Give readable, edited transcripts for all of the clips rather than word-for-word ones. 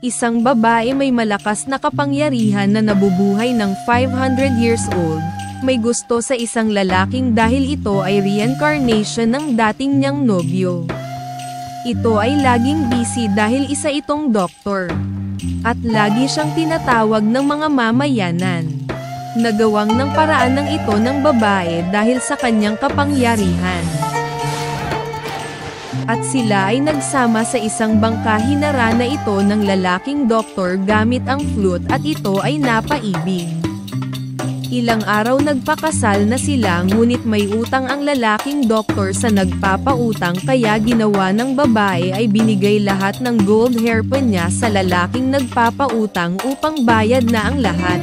Isang babae may malakas na kapangyarihan na nabubuhay ng 500 years old, may gusto sa isang lalaking dahil ito ay reincarnation ng dating niyang nobyo. Ito ay laging busy dahil isa itong doktor. At lagi siyang tinatawag ng mga mamayanan. Nagawang ng paraan ng ito ng babae dahil sa kanyang kapangyarihan. At sila ay nagsama sa isang bangka, hinara na ito ng lalaking doktor gamit ang flute at ito ay napaibig. Ilang araw nagpakasal na sila, ngunit may utang ang lalaking doktor sa nagpapautang, kaya ginawa ng babae ay binigay lahat ng gold hairpin niya sa lalaking nagpapautang upang bayad na ang lahat.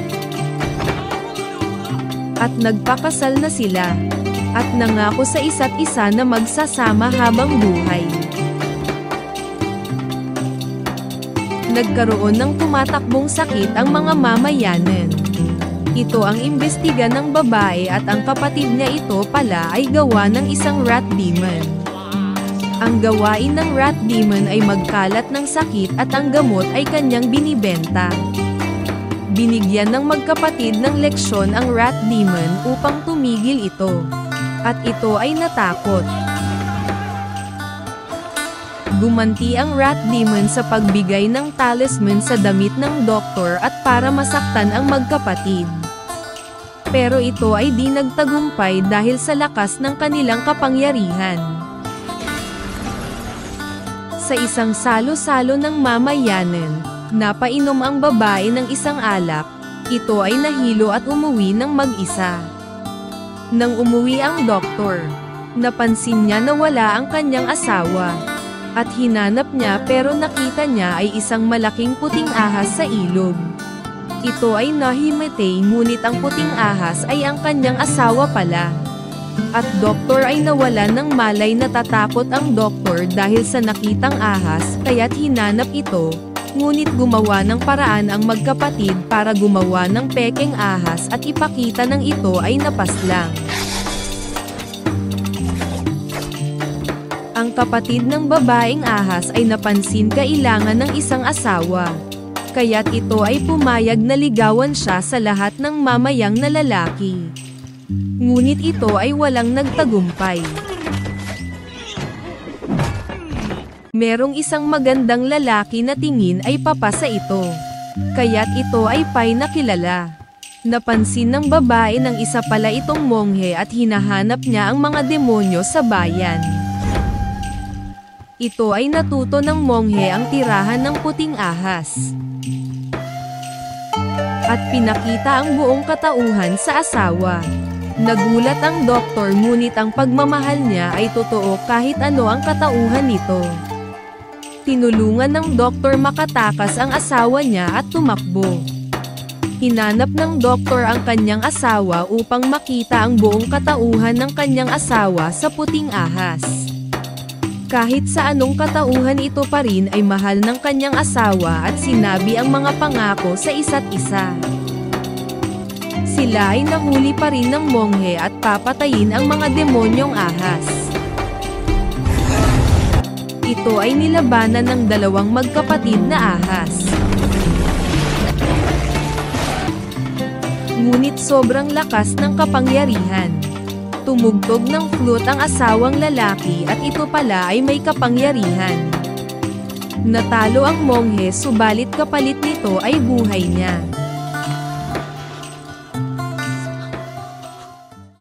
At nagpakasal na sila. At nangako sa isa't isa na magsasama habang buhay. Nagkaroon ng tumatakbong sakit ang mga mamayanan. Ito ang imbestiga ng babae at ang kapatid niya ito pala ay gawa ng isang rat demon. Ang gawain ng rat demon ay magkalat ng sakit at ang gamot ay kanyang binibenta. Binigyan ng magkapatid ng leksyon ang rat demon upang tumigil ito. At ito ay natakot. Gumanti ang rat demon sa pagbigay ng talisman sa damit ng doktor at para masaktan ang magkapatid. Pero ito ay di nagtagumpay dahil sa lakas ng kanilang kapangyarihan. Sa isang salo-salo ng mamayanan, napainom ang babae ng isang alak. Ito ay nahilo at umuwi ng mag-isa. Nang umuwi ang doktor, napansin niya na wala ang kanyang asawa. At hinanap niya pero nakita niya ay isang malaking puting ahas sa ilog. Ito ay nahimatay, ngunit ang puting ahas ay ang kanyang asawa pala. At doktor ay nawalan ng malay, natatakot ang doktor dahil sa nakitang ahas, kaya't hinanap ito. Ngunit gumawa ng paraan ang magkapatid para gumawa ng pekeng ahas at ipakita ng ito ay napaslang. Ang kapatid ng babaeng ahas ay napansin kailangan ng isang asawa. Kaya't ito ay pumayag na ligawan siya sa lahat ng mamayang na lalaki. Ngunit ito ay walang nagtagumpay. Merong isang magandang lalaki na tingin ay papasa ito. Kaya't ito ay pay na kilala. Napansin ng babae ng isa pala itong monghe at hinahanap niya ang mga demonyo sa bayan. Ito ay natuto ng monghe ang tirahan ng puting ahas. At pinakita ang buong katauhan sa asawa. Nagulat ang doktor, ngunit ang pagmamahal niya ay totoo kahit ano ang katauhan nito. Tinulungan ng doktor makatakas ang asawa niya at tumakbo. Hinanap ng doktor ang kanyang asawa upang makita ang buong katauhan ng kanyang asawa sa puting ahas. Kahit sa anong katauhan, ito pa rin ay mahal ng kanyang asawa at sinabi ang mga pangako sa isa't isa. Sila ay nahuli pa rin ng monghe at papatayin ang mga demonyong ahas. Ito ay nilabanan ng dalawang magkapatid na ahas. Ngunit sobrang lakas ng kapangyarihan. Tumugtog ng flute ang asawang lalaki at ito pala ay may kapangyarihan. Natalo ang monghe, subalit kapalit nito ay buhay niya.